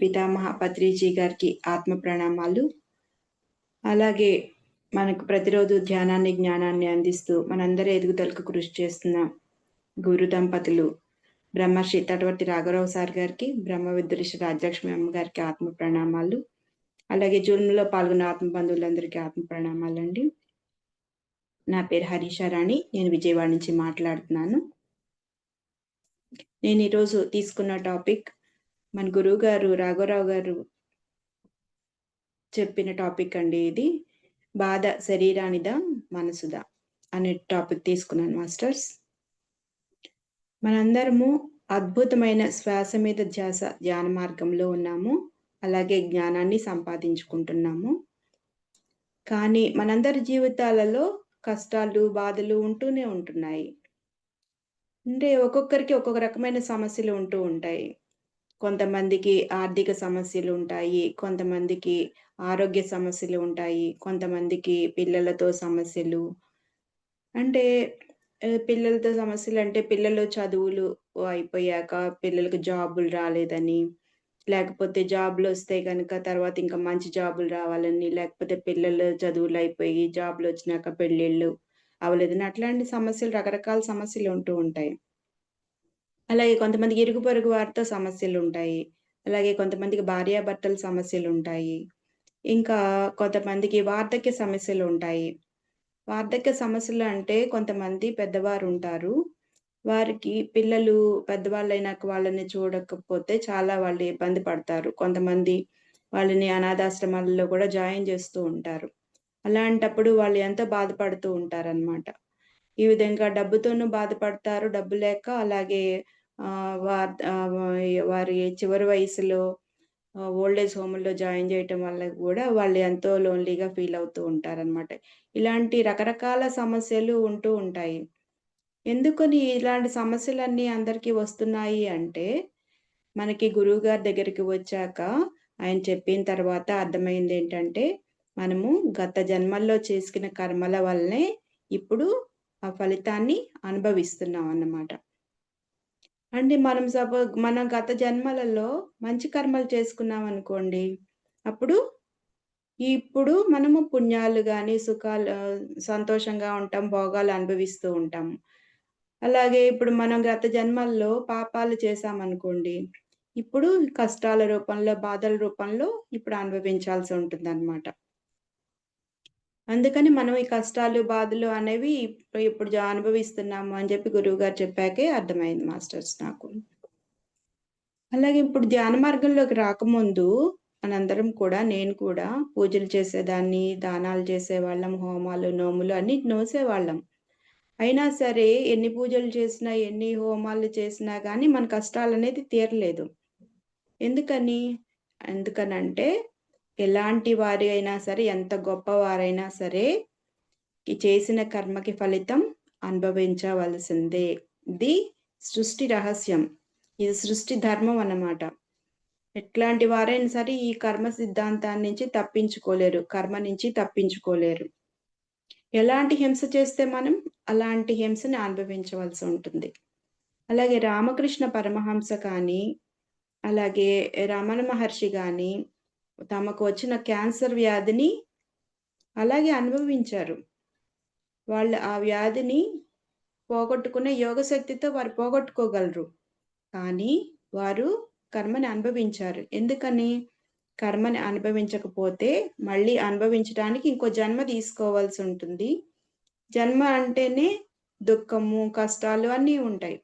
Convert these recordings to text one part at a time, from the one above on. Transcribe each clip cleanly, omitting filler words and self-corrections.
పితామహ పత్రిజీ గారికి ఆత్మ ప్రణామాలు. అలాగే మనకు ప్రతిరోజు ధ్యానాన్ని జ్ఞానాన్ని అందిస్తూ మనందరి ఎదుగుదలకు కృషి చేస్తున్న గురు దంపతులు బ్రహ్మర్షి తటవర్తి రాఘవరావు సార్ గారికి, బ్రహ్మ విద్యుషి రాజలక్ష్మి అమ్మ గారికి ఆత్మ ప్రణామాలు. అలాగే జూమ్లో పాల్గొన్న ఆత్మ బంధువులందరికీ ఆత్మ ప్రణామాలండి. నా పేరు హరీషారాణి, నేను విజయవాడ నుంచి మాట్లాడుతున్నాను. నేను ఈరోజు తీసుకున్న టాపిక్ మన గురువు గారు రాఘవరావు గారు చెప్పిన టాపిక్ అండి. ఇది బాధ శరీరానిదా మనసుదా అనే టాపిక్ తీసుకున్నాను మాస్టర్స్. మనందరము అద్భుతమైన శ్వాస మీద ధ్యాస ధ్యాన మార్గంలో ఉన్నాము. అలాగే జ్ఞానాన్ని సంపాదించుకుంటున్నాము. కానీ మనందరి జీవితాలలో కష్టాలు బాధలు ఉంటూనే ఉంటున్నాయి. అంటే ఒక్కొక్కరికి ఒక్కొక్క రకమైన సమస్యలు ఉంటూ ఉంటాయి. కొంతమందికి ఆర్థిక సమస్యలు ఉంటాయి, కొంతమందికి ఆరోగ్య సమస్యలు ఉంటాయి, కొంతమందికి పిల్లలతో సమస్యలు. అంటే పిల్లలతో సమస్యలంటే పిల్లలు చదువులు అయిపోయాక పిల్లలకి జాబులు రాలేదని, లేకపోతే జాబులొస్తే గనక తర్వాత ఇంకా మంచి జాబులు రావాలని, లేకపోతే పిల్లలు చదువులయిపోయి జాబులొచ్చినాక పెళ్ళిళ్ళు అవ్వలేదని, అట్లాంటి సమస్యలు రకరకాల సమస్యలు ఉంటూ ఉంటాయి. అలాగే కొంతమందికి ఇరుగు పొరుగు వారితో సమస్యలుంటాయి. అలాగే కొంతమందికి భార్యాభర్తల సమస్యలుంటాయి. ఇంకా కొంతమందికి వార్ధక్య సమస్యలుంటాయి. వార్ధక్య సమస్యలు అంటే కొంతమంది పెద్దవారుంటారు. వారికి పిల్లలు పెద్దవాళ్ళైనాక వాళ్ళని చూడకపోతే చాలా వాళ్ళు ఇబ్బంది పడతారు. కొంతమంది వాళ్ళని అనాథాశ్రమాలలో కూడా జాయిన్ చేస్తూ ఉంటారు. అలాంటప్పుడు వాళ్ళు ఎంతో బాధపడుతూ ఉంటారనమాట. ఈ విధంగా డబ్బుతోనూ బాధపడతారు, డబ్బు లేక. అలాగే వారి చివరి వయసులో ఓల్డ్ ఏజ్ హోమ్‌లో జాయిన్ చేయటం వల్ల గూడా వాళ్ళు ఎంతో లోన్‌లీగా ఫీల్ అవుతూ ఉంటారనమాట. ఇలాంటి రకరకాల సమస్యలు ఉంటూ ఉంటాయి. ఎందుకని ఇలాంటి సమస్యలన్నీ అందరికీ వస్తున్నాయి అంటే, మనకి గురువుగారి దగ్గరికి వచ్చాక ఆయన చెప్పిన తర్వాత అర్థమైందేంటంటే, మనము గత జన్మల్లో చేసుకున్న కర్మల వల్లనే ఇప్పుడు ఆ ఫలితాన్ని అనుభవిస్తున్నాం అన్నమాట. అంటే మనం గత జన్మలలో మంచి కర్మలు చేసుకున్నామనుకోండి, అప్పుడు ఇప్పుడు మనము పుణ్యాలు గాని, సంతోషంగా ఉంటాం, భోగాలు అనుభవిస్తూ ఉంటాము. అలాగే ఇప్పుడు మనం గత జన్మల్లో పాపాలు చేశామనుకోండి, ఇప్పుడు కష్టాల రూపంలో, బాధల రూపంలో ఇప్పుడు అనుభవించాల్సి ఉంటుందన్నమాట. అందుకని మనం ఈ కష్టాలు, బాధలు అనేవి ఇప్పుడు అనుభవిస్తున్నాము అని చెప్పి గురువుగారు చెప్పాకే అర్థమైంది మాస్టర్స్ నాకు. అలాగే ఇప్పుడు ధ్యాన మార్గంలోకి రాకముందు మనందరం కూడా, నేను కూడా పూజలు చేసేదాన్ని, దానాలు చేసేవాళ్ళం, హోమాలు, నోములు అన్నీ నోసేవాళ్ళం. అయినా సరే ఎన్ని పూజలు చేసినా, ఎన్ని హోమాలు చేసినా గానీ మన కష్టాలనేది తీరలేదు. ఎందుకని? ఎందుకనంటే ఎలాంటి వారి అయినా సరే, ఎంత గొప్పవారైనా సరే, ఈ చేసిన కర్మకి ఫలితం అనుభవించవలసిందే. ఇది సృష్టి రహస్యం. ఇది సృష్టి ధర్మం అన్నమాట. ఎట్లాంటి వారైనా సరే ఈ కర్మ సిద్ధాంతాన్ని నుంచి తప్పించుకోలేరు. కర్మ నుంచి తప్పించుకోలేరు. ఎలాంటి హింస చేస్తే మనం అలాంటి హింసని అనుభవించవలసి ఉంటుంది. అలాగే రామకృష్ణ పరమహంస కానీ, అలాగే రమణ మహర్షి గాని, తమకు వచ్చిన క్యాన్సర్ వ్యాధిని అలాగే అనుభవించారు. వాళ్ళు ఆ వ్యాధిని పోగొట్టుకునే యోగ శక్తితో వారు పోగొట్టుకోగలరు. కానీ వారు కర్మని అనుభవించారు. ఎందుకని? కర్మని అనుభవించకపోతే మళ్ళీ అనుభవించడానికి ఇంకో జన్మ తీసుకోవాల్సి ఉంటుంది. జన్మ అంటేనే దుఃఖము, కష్టాలు అన్నీ ఉంటాయి.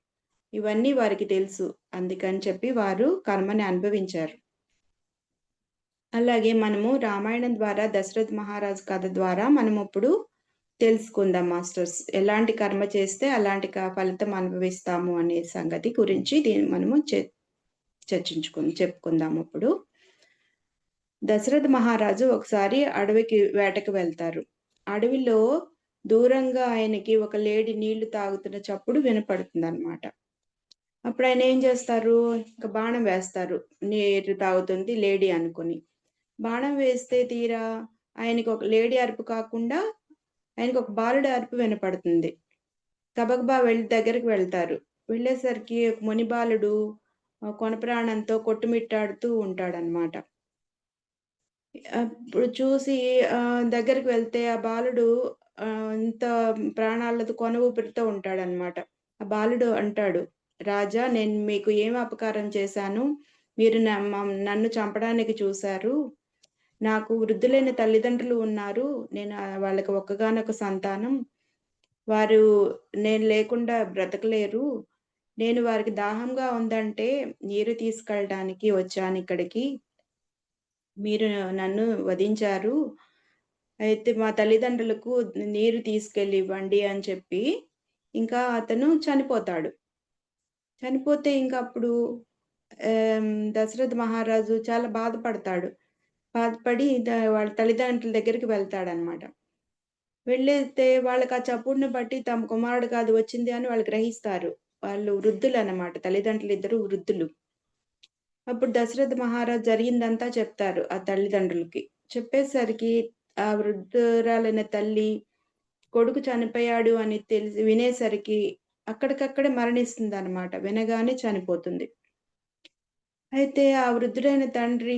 ఇవన్నీ వారికి తెలుసు. అందుకని చెప్పి వారు కర్మని అనుభవించారు. అలాగే మనము రామాయణం ద్వారా దశరథ్ మహారాజు కథ ద్వారా మనమిప్పుడు తెలుసుకుందాం మాస్టర్స్. ఎలాంటి కర్మ చేస్తే అలాంటి ఫలితం అనుభవిస్తాము అనే సంగతి గురించి దీన్ని మనము చెప్పుకుందాం ఇప్పుడు. దశరథ మహారాజు ఒకసారి అడవికి వేటకి వెళ్తారు. అడవిలో దూరంగా ఆయనకి ఒక లేడీ నీళ్లు తాగుతున్న చప్పుడు వినపడుతుందన్నమాట. అప్పుడు ఆయన ఏం చేస్తారు? ఒక బాణం వేస్తారు. నీరు తాగుతుంది లేడీ అనుకుని. బాణం వేస్తే తీరా ఆయనకి ఒక లేడీ అరుపు కాకుండా ఆయనకి ఒక బాలుడి అరుపు వినపడుతుంది. గబగబా దగ్గరికి వెళ్తారు. వెళ్ళేసరికి ఒక ముని బాలుడు కొనప్రాణంతో కొట్టుమిట్టాడుతూ ఉంటాడనమాట. అప్పుడు చూసి దగ్గరికి వెళ్తే ఆ బాలుడు ఇంత ప్రాణాలతో కొన ఊపిరితో ఉంటాడనమాట. ఆ బాలుడు అంటాడు, "రాజా, నేను మీకు ఏం అపకారం చేశాను? మీరు నన్ను చంపడానికి చూసారు. నాకు వృద్ధులైన తల్లిదండ్రులు ఉన్నారు. నేను వాళ్ళకి ఒక్కగానొక సంతానం. వారు నేను లేకుండా బ్రతకలేరు. నేను వారికి దాహంగా ఉందంటే నీరు తీసుకెళ్ళడానికి వచ్చానిక్కడికి. మీరు నన్ను వధించారు. అయితే మా తల్లిదండ్రులకు నీరు తీసుకెళ్ళి ఇవ్వండి" అని చెప్పి, ఇంకా అతను చనిపోతాడు. చనిపోతే ఇంకప్పుడు దశరథ మహారాజు చాలా బాధపడతాడు. బాధపడి వాళ్ళ తల్లిదండ్రుల దగ్గరికి వెళ్తాడనమాట. వెళ్ళితే వాళ్ళకి ఆ చప్పుడుని బట్టి తమ కుమారుడికి అది వచ్చింది అని వాళ్ళు గ్రహిస్తారు. వాళ్ళు వృద్ధులనమాట. తల్లిదండ్రులిద్దరూ వృద్ధులు. అప్పుడు దశరథ మహారాజు జరిగిందంతా చెప్తారు ఆ తల్లిదండ్రులకి. చెప్పేసరికి ఆ వృద్ధురాలైన తల్లి కొడుకు చనిపోయాడు అని వినేసరికి అక్కడికక్కడే మరణిస్తుందనమాట. వినగానే చనిపోతుంది. అయితే ఆ వృద్ధుడైన తండ్రి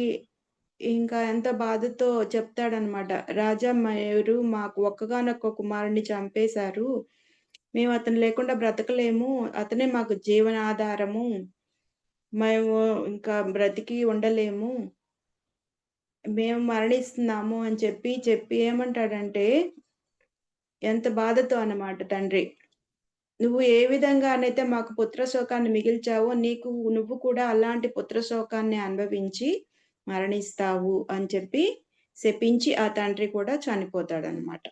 ఇంకా ఎంతో బాధతో చెప్తాడనమాట. "రాజా, మీరు మాకు ఒక్కగానొక్క కుమారుడిని చంపేశారు. మేము అతను లేకుండా బ్రతకలేము. అతనే మాకు జీవనాధారము. మేము ఇంకా బ్రతికి ఉండలేము. మేము మరణిస్తున్నాము" అని చెప్పి ఏమంటాడంటే, ఎంత బాధతో అన్నమాట తండ్రి. "నువ్వు ఏ విధంగానైతే మాకు పుత్రశోకాన్ని మిగిల్చావో, నువ్వు కూడా అలాంటి పుత్రశోకాన్ని అనుభవించి మరణిస్తావు" అని చెప్పి శపించి ఆ తండ్రి కూడా చనిపోతాడనమాట.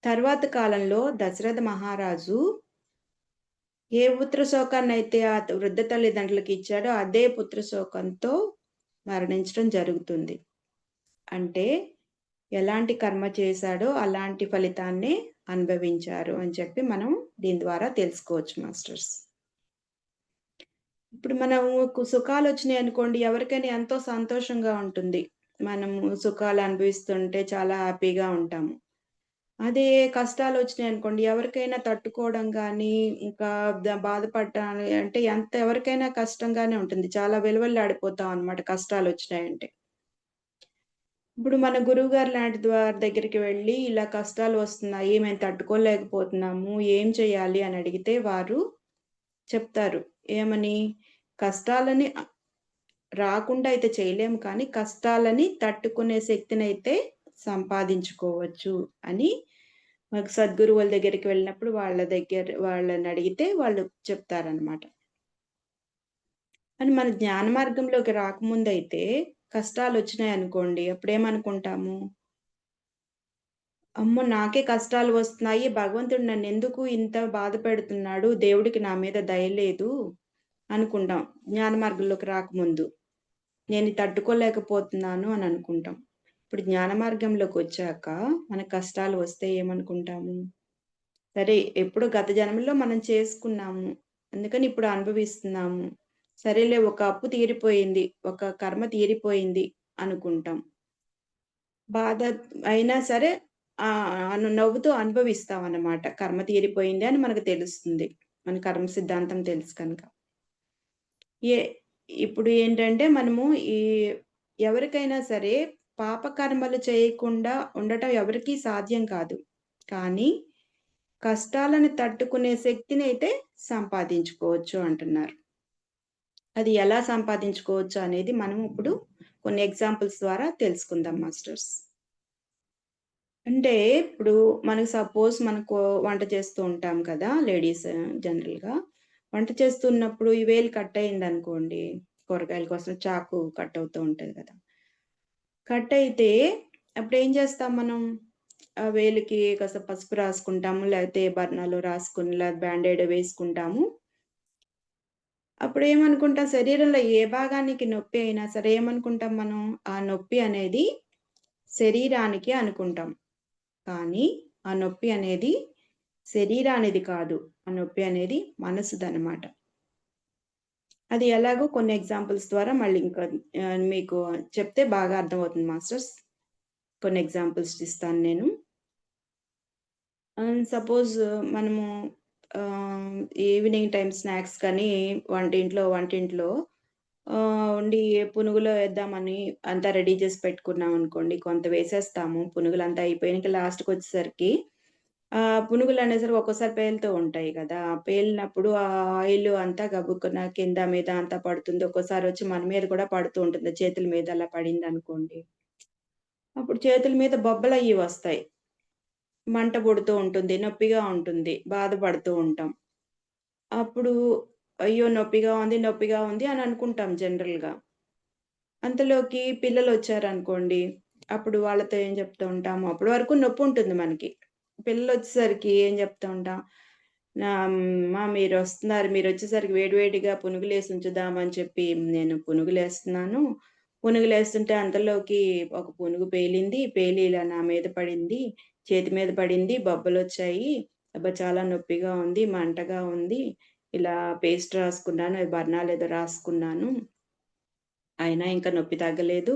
తర్వాత కాలంలో దశరథ మహారాజు ఏ పుత్రశోకాన్నయితే వృద్ధ తల్లిదండ్రులకి ఇచ్చాడో అదే పుత్రశోకంతో మరణించడం జరుగుతుంది. అంటే ఎలాంటి కర్మ చేశాడో అలాంటి ఫలితాన్నే అనుభవించారు అని చెప్పి మనం దీని ద్వారా తెలుసుకోవచ్చు మాస్టర్స్. ఇప్పుడు మనము సుఖాలొచ్చినాయనుకోండి, ఎవరికైనా ఎంతో సంతోషంగా ఉంటుంది. మనము సుఖాలు అనుభవిస్తుంటే చాలా హ్యాపీగా ఉంటాము. అదే కష్టాలొచ్చినాయనుకోండి, ఎవరికైనా తట్టుకోవడం గానీ, ఇంకా బాధపడటం అంటే ఎవరికైనా కష్టంగానే ఉంటుంది. చాలా విలవిల్లాడిపోతాం అనమాట కష్టాలొచ్చినాయంటే. ఇప్పుడు మన గురువుగారు లాంటి వారి దగ్గరికి వెళ్లి, ఇలా కష్టాలు వస్తున్నాయి, మేము తట్టుకోలేకపోతున్నాము, ఏం చేయాలి అని అడిగితే వారు చెప్తారు. ఏమని? కష్టాలని రాకుండా అయితే చేయలేము కానీ, కష్టాలని తట్టుకునే శక్తినైతే సంపాదించుకోవచ్చు అని మనకు సద్గురువుల దగ్గరికి వెళ్ళినప్పుడు వాళ్ళనడిగితే వాళ్ళు చెప్తారనమాట. మన జ్ఞాన మార్గంలోకి రాకముందయితే కష్టాలొచ్చినాయనుకోండి, అప్పుడేమనుకుంటాము? అమ్మో! నాకే కష్టాలు వస్తున్నాయి. భగవంతుడు నన్నెందుకు ఇంత బాధ పెడుతున్నాడు? దేవుడికి నా మీద దయ లేదు అనుకుంటాం. జ్ఞాన మార్గంలోకి రాకముందు. నేను తట్టుకోలేకపోతున్నాను అని అనుకుంటాం. ఇప్పుడు జ్ఞాన మార్గంలోకొచ్చాక మనకు కష్టాలు వస్తే ఏమనుకుంటాము? సరే, ఎప్పుడో గత జన్మలో మనం చేసుకున్నాము. అందుకని ఇప్పుడు అనుభవిస్తున్నాము. సరేలే, ఒక అప్పు తీరిపోయింది. ఒక కర్మ తీరిపోయింది అనుకుంటాం. బాధ అయినా సరే నవ్వుతూ అనుభవిస్తామన్నమాట. కర్మ తీరిపోయింది అని మనకు తెలుస్తుంది. మన కర్మ సిద్ధాంతం తెలుసు కనుక. ఏ ఇప్పుడు ఏంటంటే మనము ఎవరికైనా సరే పాపకర్మలు చేయకుండా ఉండటం ఎవరికీ సాధ్యం కాదు. కానీ కష్టాలను తట్టుకునే శక్తినైతే సంపాదించుకోవచ్చు అంటున్నారు. అది ఎలా సంపాదించుకోవచ్చు అనేది మనం ఇప్పుడు కొన్ని ఎగ్జాంపుల్స్ ద్వారా తెలుసుకుందాం మాస్టర్స్. అంటే ఇప్పుడు మనకు సపోజ్ మనకు వంట చేస్తూ ఉంటాం కదా! లేడీస్ జనరల్‌గా. వంట చేస్తున్నప్పుడు ఈ వేలు కట్ అయిందనుకోండి, కూరగాయల కోసం చాకు కట్ అవుతూ ఉంటది కదా! కట్ అయితే అప్పుడేం చేస్తాం మనం? ఆ వేలికి కాస్త పసుపు రాసుకుంటాము. లేకపోతే బర్ణాలు రాసుకొని లేదా బ్యాండేడ్ వేసుకుంటాము. అప్పుడేమనుకుంటాం, శరీరంలో ఏ భాగానికి నొప్పి అయినా సరే ఏమనుకుంటాం మనం? ఆ నొప్పి అనేది శరీరానికి అనుకుంటాం. కానీ ఆ నొప్పి అనేది శరీరానిది కాదు. ఆ నొప్పి అనేది మనసుదనమాట. అది ఎలాగో కొన్ని ఎగ్జాంపుల్స్ ద్వారా మళ్ళీ ఇంకా మీకు చెప్తే బాగా అర్థమవుతుంది మాస్టర్స్. కొన్ని ఎగ్జాంపుల్స్ ఇస్తాను నేను. సపోజ్ మనము ఈవినింగ్ టైమ్ స్నాక్స్ కానీ వంటింట్లో వండి పునుగులో ఏద్దామని అంతా రెడీ చేసి పెట్టుకున్నామనుకోండి. కొంత వేసేస్తాము. పునుగులంతా అయిపోయినంక లాస్ట్‌కొచ్చేసరికి పునుగులనేసరికి ఒక్కోసారి పేలుతూ ఉంటాయి గదా! పేలినప్పుడు ఆ ఆయిలు అంతా గబుక్కున కింద మీద అంతా పడుతుంది. ఒక్కోసారొచ్చి మన మీద కూడా పడుతూ ఉంటుంది. చేతుల మీద అలా పడిందనుకోండి. అప్పుడు చేతుల మీద బొబ్బలయ్యి వస్తాయి. మంట పుడుతూ ఉంటుంది. నొప్పిగా ఉంటుంది. బాధపడుతూ ఉంటాం. అప్పుడు అయ్యో! నొప్పిగా ఉంది అని అనుకుంటాం జనరల్‌గా. అంతలోకి పిల్లలొచ్చారనుకోండి, అప్పుడు వాళ్ళతో ఏం చెప్తూ ఉంటాము, అప్పటి వరకు నొప్పుంటుంది మనకి. పిల్లలొచ్చేసరికి ఏం చెప్తూ ఉంటాం, అమ్మ మీరొస్తున్నారు, మీరొచ్చేసరికి వేడి వేడిగా పునుగులేసి ఉంచుదామని చెప్పి నేను పునుగులేస్తున్నాను. పునుగులేస్తుంటే అంతలోకి ఒక పునుగు పేలింది. పేలి ఇలా నా మీద పడింది. చేతి మీద పడింది. బొబ్బలొచ్చాయి. అబ్బా! చాలా నొప్పిగా ఉంది. మంటగా ఉంది. ఇలా పేస్ట్ రాసుకున్నాను. అది బర్నాలేదో రాసుకున్నాను. అయినా ఇంకా నొప్పి తగ్గలేదు.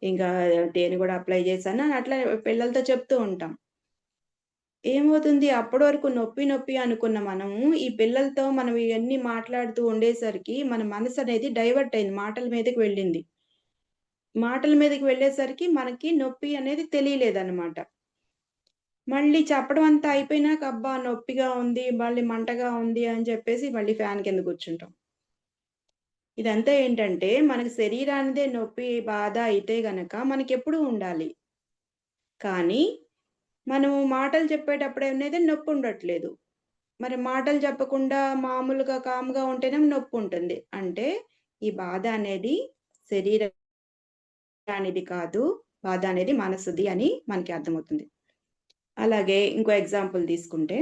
ఇంకా తేనె గూడా అప్లై చేశాను అని అట్లా పిల్లలతో చెప్తూ ఉంటాం. ఏమవుతుంది అప్పటి వరకు నొప్పి అనుకున్న మనము, ఈ పిల్లలతో మనం ఇయన్నీ మాట్లాడుతూ ఉండేసరికి మన మనసనేది డైవర్ట్ అయింది. మాటల మీదకి వెళ్ళింది. మాటల మీదకి వెళ్ళేసరికి మనకి నొప్పి అనేది తెలియలేదనమాట. మళ్ళీ చెప్పడం అంతా అయిపోయినాక అబ్బా! నొప్పిగా ఉంది, మళ్ళీ మంటగా ఉంది అని చెప్పేసి మళ్ళీ ఫ్యాన్ కింద కూర్చుంటాం. ఇదంతా ఏంటంటే, మనకి శరీరానిదే నొప్పి, బాధ అయితే గనక మనకెప్పుడూ ఉండాలి. కానీ, మనము మాటలు చెప్పేటప్పుడనేది నొప్పుండట్లేదు. మరి మాటలు చెప్పకుండా మామూలుగా కామ్‌గా ఉంటేనేమో నొప్పుంటుంది. అంటే, ఈ బాధ అనేది శరీరానిది కాదు. బాధ అనేది మనసుది అని మనకి అర్థమవుతుంది. అలాగే ఇంకో ఎగ్జాంపుల్ తీసుకుంటే,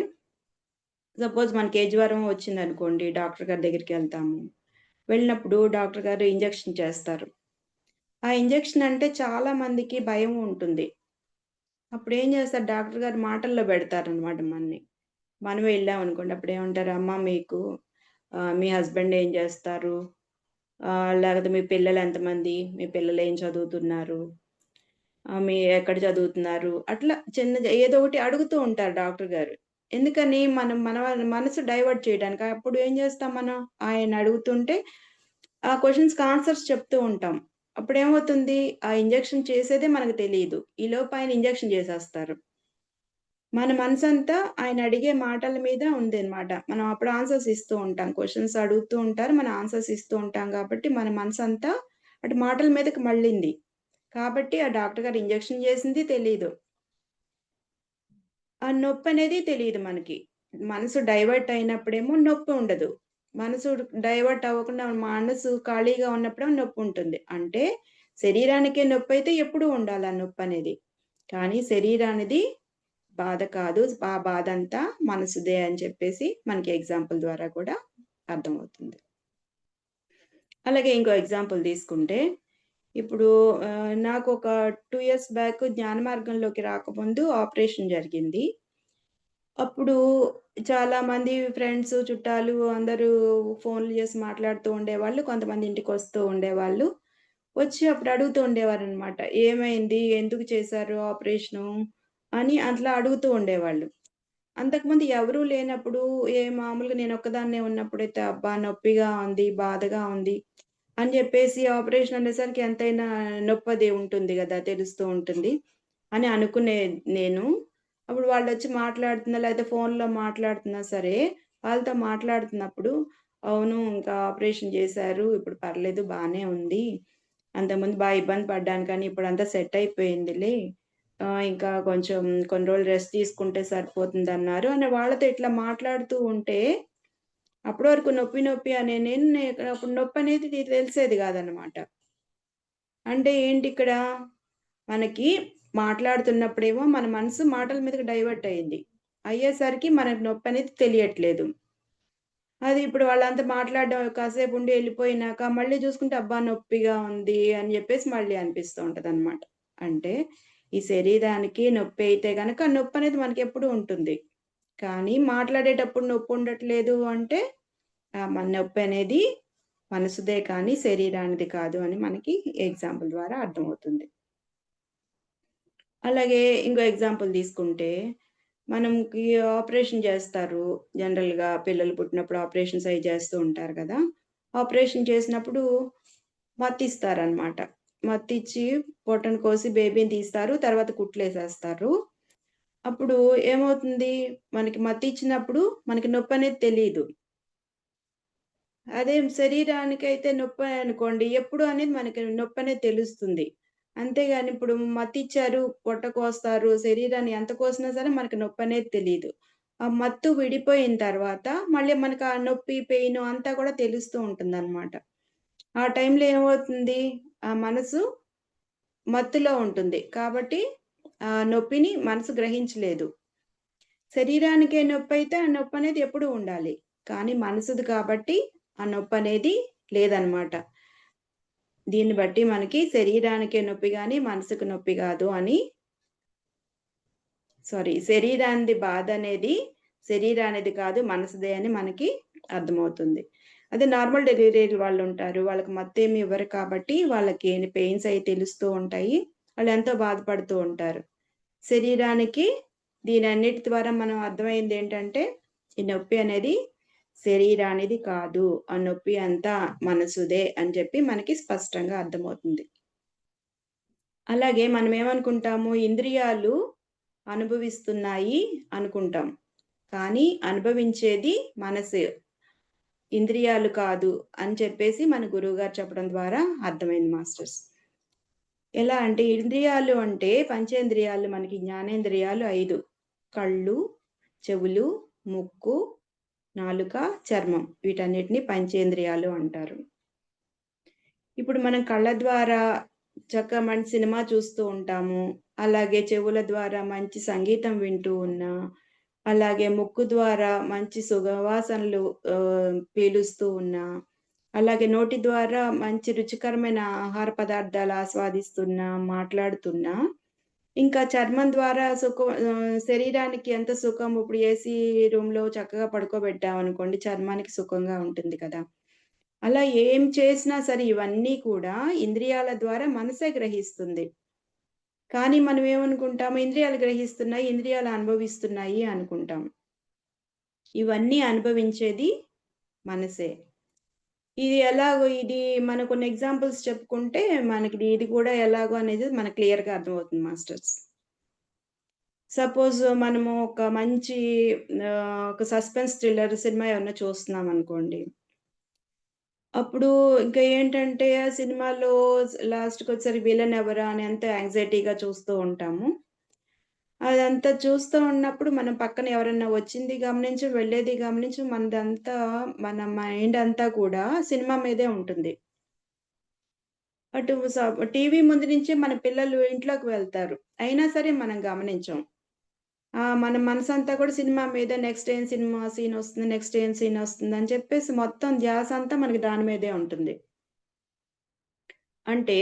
సపోజ్ మనకి ఏ జ్వరం వచ్చిందనుకోండి, డాక్టర్ గారి దగ్గరికెళ్తాము. వెళ్ళినప్పుడు డాక్టర్ గారు ఇంజెక్షన్ చేస్తారు. ఆ ఇంజెక్షన్ అంటే చాలా మందికి భయం ఉంటుంది. అప్పుడేం చేస్తారు డాక్టర్ గారు మాటల్లో పెడతారనమాట మనని. మనమే ఎళ్ళామనుకోండి అప్పుడేమంటారు, "అమ్మ మీకు మీ హస్బెండ్ ఏం చేస్తారు? లేకపోతే మీ పిల్లలు ఎంతమంది? మీ పిల్లలు ఏం చదువుతున్నారు? మీ ఎక్కడ చదువుతున్నారు?" అట్లా చిన్నది ఏదో ఒకటి అడుగుతూ ఉంటారు డాక్టర్ గారు. ఎందుకని మనం మనసు డైవర్ట్ చేయడానికి. అప్పుడు ఏం చేస్తాం మనం? ఆయన అడుగుతుంటే ఆ క్వెషన్స్‌కి ఆన్సర్స్ చెప్తూ ఉంటాం. అప్పుడేమవుతుంది, ఆ ఇంజెక్షన్ చేసేదే మనకు తెలీదు. ఈలోపు ఆయన ఇంజెక్షన్ చేసేస్తారు. మన మనసంతా ఆయన అడిగే మాటల మీద ఉందన్నమాట. మనం అప్పుడు ఆన్సర్స్ ఇస్తూ ఉంటాం. క్వెషన్స్ అడుగుతూ ఉంటారు. మనం ఆన్సర్స్ ఇస్తూ ఉంటాం కాబట్టి, మన మనసంతా అటు మాటల మీదకి మళ్ళింది. కాబట్టి ఆ డాక్టర్ గారు ఇంజెక్షన్ చేసింది తెలీదు. ఆ నొప్పనేది తెలీదు మనకి. మనసు డైవర్ట్ అయినప్పుడేమో నొప్పి ఉండదు. మనసు డైవర్ట్ అవ్వకుండా మనసు ఖాళీగా ఉన్నప్పుడేమో నొప్పుంటుంది. అంటే శరీరానికే నొప్పైతే ఎప్పుడూ ఉండాలి ఆ నొప్పనేది. కానీ శరీరానిది బాధ కాదు. ఆ బాధంతా మనసుదే అని చెప్పేసి మనకి ఎగ్జాంపుల్ ద్వారా కూడా అర్థమవుతుంది. అలాగే ఇంకో ఎగ్జాంపుల్ తీసుకుంటే, ఇప్పుడు నాకొక 2 ఇయర్స్ బ్యాక్ జ్ఞాన మార్గంలోకి రాకముందు ఆపరేషన్ జరిగింది. అప్పుడు చాలామంది ఫ్రెండ్స్, చుట్టాలు అందరూ ఫోన్‌లు చేసి మాట్లాడుతూ ఉండేవాళ్ళు. కొంతమంది ఇంటికొస్తూ ఉండేవాళ్ళు. వచ్చి అప్పుడు అడుగుతూ ఉండేవారనమాట. "ఏమైంది? ఎందుకు చేశారు ఆపరేషను?" అని అట్లా అడుగుతూ ఉండేవాళ్ళు. అంతకుముందు ఎవరూ లేనప్పుడు మామూలుగా నేనొక్కదాన్నే ఉన్నప్పుడైతే అబ్బా! నొప్పిగా ఉంది, బాధగా ఉంది అని జెప్పేసి ఆపరేషన్ అనేసరికి ఎంతైనా నొప్పది ఉంటుంది గదా! తెలుస్తూ ఉంటుంది అని అనుకునే నేను. అప్పుడు వాళ్ళొచ్చి మాట్లాడుతున్నా లేకపోతే ఫోన్‌లో మాట్లాడుతున్నా సరే, వాళ్ళతో మాట్లాడుతున్నప్పుడు అవును ఇంకా ఆపరేషన్ జేశారు. ఇప్పుడు పర్లేదు బానే ఉంది. అంతకుముందు ఇబ్బంది పడ్డాను కానీ ఇప్పుడంతా సెట్ అయిపోయిందిలే. ఇంకా కొంచెం కొన్ని రోజులు రెస్ట్ తీసుకుంటే సరిపోతుందన్నారు అని వాళ్ళతో ఇట్లా మాట్లాడుతూ ఉంటే, అప్పటి వరకు నొప్పి అనే నేను అప్పుడు నొప్పనేది తెలిసేది గాదనమాట. అంటే ఏంటిక్కడ, మనకి మాట్లాడుతున్నప్పుడేమో మన మనసు మాటల మీదకి డైవర్ట్ అయింది. అయ్యేసరికి మనకు నొప్పనేది తెలియట్లేదు. అది ఇప్పుడు వాళ్ళంతా మాట్లాడడం కాసేపుండి ఎళ్ళిపోయినాక మళ్ళీ చూసుకుంటే అబ్బా! నొప్పిగా ఉంది అని జెప్పేసి మళ్ళీ అనిపిస్తూ ఉంటదనమాట. అంటే ఈ శరీరానికి నొప్పైతే గనక నొప్పనేది మనకెప్పుడూ ఉంటుంది. కానీ మాట్లాడేటప్పుడు నొప్పుండట్లేదు అంటే మన నొప్పనేది మనసుదే కానీ శరీరానిది కాదు అని మనకి ఎగ్జాంపుల్ ద్వారా అర్థమవుతుంది. అలాగే ఇంకో ఎగ్జాంపుల్ తీసుకుంటే మనకి ఆపరేషన్ చేస్తారు. జనరల్‌గా పిల్లలు పుట్టినప్పుడు ఆపరేషన్స్ అయి చేస్తూ ఉంటారు కదా! ఆపరేషన్ చేసినప్పుడు మత్తిస్తారనమాట. మత్తిచ్చి పొట్టను కోసి బేబీని తీస్తారు. తర్వాత కుట్లేసేస్తారు. అప్పుడు ఏమవుతుంది, మనకి మత్తిచ్చినప్పుడు మనకి నొప్పనేది తెలీదు. అదే శరీరానికైతే నొప్పే అనుకోండి, ఎప్పుడు అనేది మనకి నొప్పనేది తెలుస్తుంది. అంతేగాని ఇప్పుడు మత్తిచ్చారు, పొట్ట కోస్తారు, శరీరాన్ని ఎంత కోసినా సరే మనకి నొప్పనేది తెలీదు. ఆ మత్తు విడిపోయిన తర్వాత మళ్ళీ మనకు ఆ నొప్పి, పెయిను అంతా కూడా తెలుస్తూ ఉంటుందనమాట. ఆ టైంలో ఏమవుతుంది, ఆ మనసు మత్తులో ఉంటుంది. కాబట్టి ఆ నొప్పిని మనసు గ్రహించలేదు. శరీరానికే నొప్పైతే ఆ నొప్పనేది ఎప్పుడూ ఉండాలి. కానీ మనసుది కాబట్టి ఆ నొప్పనేది లేదనమాట. దీన్ని బట్టి మనకి శరీరానికే నొప్పి గాని, మనసుకు నొప్పి గాదు అని శరీరానిది బాధనేది శరీరానిది కాదు మనసుదే అని మనకి అర్థమవుతుంది. అదే నార్మల్ డెలివరీ వాళ్ళుంటారు. వాళ్ళకి మత్తేమి ఇవ్వరు కాబట్టి వాళ్ళకి పెయిన్స్ అయి తెలుస్తూ ఉంటాయి. వాళ్ళెంతో బాధపడుతూ ఉంటారు. శరీరానికి దీనన్నిటి ద్వారా మనం అర్థమైందేంటంటే, ఈ నొప్పి అనేది శరీరానిది కాదు. ఆ నొప్పి అంతా మనసుదే అని చెప్పి మనకి స్పష్టంగా అర్థమవుతుంది. అలాగే మనమేమనుకుంటాము, ఇంద్రియాలు అనుభవిస్తున్నాయి అనుకుంటాం. కానీ అనుభవించేది మనసు. ఇంద్రియాలు కాదు అని చెప్పేసి మన గురువుగారు చెప్పడం ద్వారా అర్థమైంది మాస్టర్స్. ఎలా అంటే ఇంద్రియాలు అంటే పంచేంద్రియాలు మనకి జ్ఞానేంద్రియాలు 5. కళ్ళు, చెవులు, ముక్కు, నాలుక, చర్మం వీటన్నిటిని పంచేంద్రియాలు అంటారు. ఇప్పుడు మనం కళ్ళ ద్వారా చక్కగా మంచి సినిమా చూస్తూ ఉంటాము. అలాగే చెవుల ద్వారా మంచి సంగీతం వింటూ ఉన్నా, అలాగే ముక్కు ద్వారా మంచి సుగవాసనలు పీలుస్తూ ఉన్నా, అలాగే నోటి ద్వారా మంచి రుచికరమైన ఆహార పదార్థాలు ఆస్వాదిస్తున్నా, మాట్లాడుతున్నా, ఇంకా చర్మం ద్వారా శరీరానికి ఎంత సుఖం ఇప్పుడు ఏసీ రూమ్‌లో చక్కగా పడుకోబెట్టామనుకోండి, చర్మానికి సుఖంగా ఉంటుంది కదా! అలా ఏం చేసినా సరే ఇవన్నీ కూడా ఇంద్రియాల ద్వారా మనసే గ్రహిస్తుంది. కానీ మనం ఏమనుకుంటాము, ఇంద్రియాలు గ్రహిస్తున్నాయి, ఇంద్రియాలు అనుభవిస్తున్నాయి అనుకుంటాం. ఇవన్నీ అనుభవించేది మనసే. ఇది మనం కొన్ని ఎగ్జాంపుల్స్ చెప్పుకుంటే మనకి ఇది కూడా ఎలాగో అనేది మనకు క్లియర్‌గా అర్థమవుతుంది మాస్టర్స్. సపోజ్ మనము ఒక మంచి ఒక సస్పెన్స్ థ్రిల్లర్ సినిమా ఏమన్నా చూస్తున్నామనుకోండి. అప్పుడు ఇంకా ఏంటంటే, ఆ సినిమాలో లాస్ట్‌కొచ్చేసరికి విలన్ ఎవరా అని ఎంతో యాంక్సైటీగా చూస్తూ ఉంటాము. అదంతా చూస్తూ ఉన్నప్పుడు మనం పక్కన ఎవరన్నా వచ్చింది గమనించి, వెళ్ళేది గమనించి మన మైండ్ అంతా కూడా సినిమా మీదే ఉంటుంది. అటు టీవీ ముందు నుంచే మన పిల్లలు ఇంట్లోకి వెళ్తారు. అయినా సరే మనం గమనించం. మన మనసంతా కూడా సినిమా మీద నెక్స్ట్ ఏం సినిమా సీనొస్తుంది, నెక్స్ట్ ఏం సీనొస్తుందని చెప్పేసి మొత్తం ధ్యాసంతా మనకి దాని మీదే ఉంటుంది. అంటే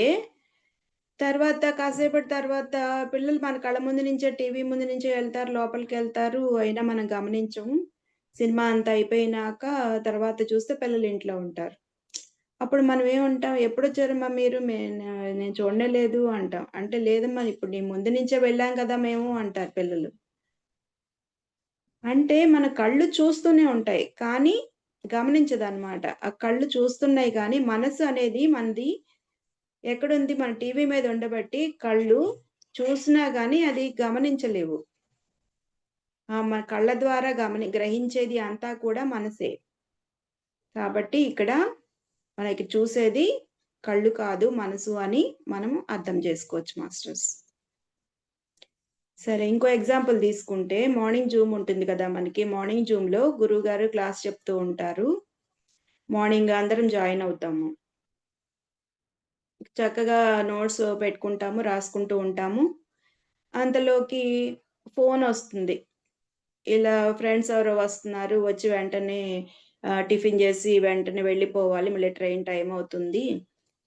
తర్వాత కాసేపటి తర్వాత పిల్లలు మన కళ్ళ ముందు నుంచే టీవీ ముందు నుంచే ఎళ్తారు, లోపలికెళ్తారు. అయినా మనం గమనించము. సినిమా అంతా అయిపోయినాక తర్వాత చూస్తే పిల్లలు ఇంట్లో ఉంటారు. అప్పుడు మనం ఏమంటాం, "ఎప్పుడొచ్చారమ్మా మీరు? నేను చూడనే లేదు" అంటాం. అంటే లేదమ్మా ఇప్పుడు నీ ముందు నుంచే వెళ్ళాం కదా మేము అంటారు పిల్లలు. అంటే మన కళ్ళు చూస్తూనే ఉంటాయి. కానీ గమనించదనమాట. ఆ కళ్ళు చూస్తున్నాయి గానీ మనసు అనేది మనది ఎక్కడుంది? మన టీవీ మీద ఉండబట్టి కళ్ళు చూసినా గాని అది గమనించలేవు. మన కళ్ళ ద్వారా గ్రహించేది అంతా కూడా మనసే. కాబట్టి ఇక్కడ మనకి చూసేది కళ్ళు కాదు మనసు అని మనం అర్థం చేసుకోవచ్చు మాస్టర్స్. సరే ఇంకో ఎగ్జాంపుల్ తీసుకుంటే మార్నింగ్ జూమ్ ఉంటుంది కదా! మనకి మార్నింగ్ జూమ్‌లో గురువుగారు క్లాస్ చెప్తూ ఉంటారు. మార్నింగ్ అందరం జాయిన్ అవుతాము. చక్కగా నోట్స్ పెట్టుకుంటాము, రాసుకుంటూ ఉంటాము. అంతలోకి ఫోనొస్తుంది. ఇలా ఫ్రెండ్స్ ఎవరో వస్తున్నారు. వచ్చి వెంటనే టిఫిన్ జేసి వెంటనే వెళ్ళిపోవాలి. మళ్ళీ ట్రైన్ టైమ్ అవుతుంది.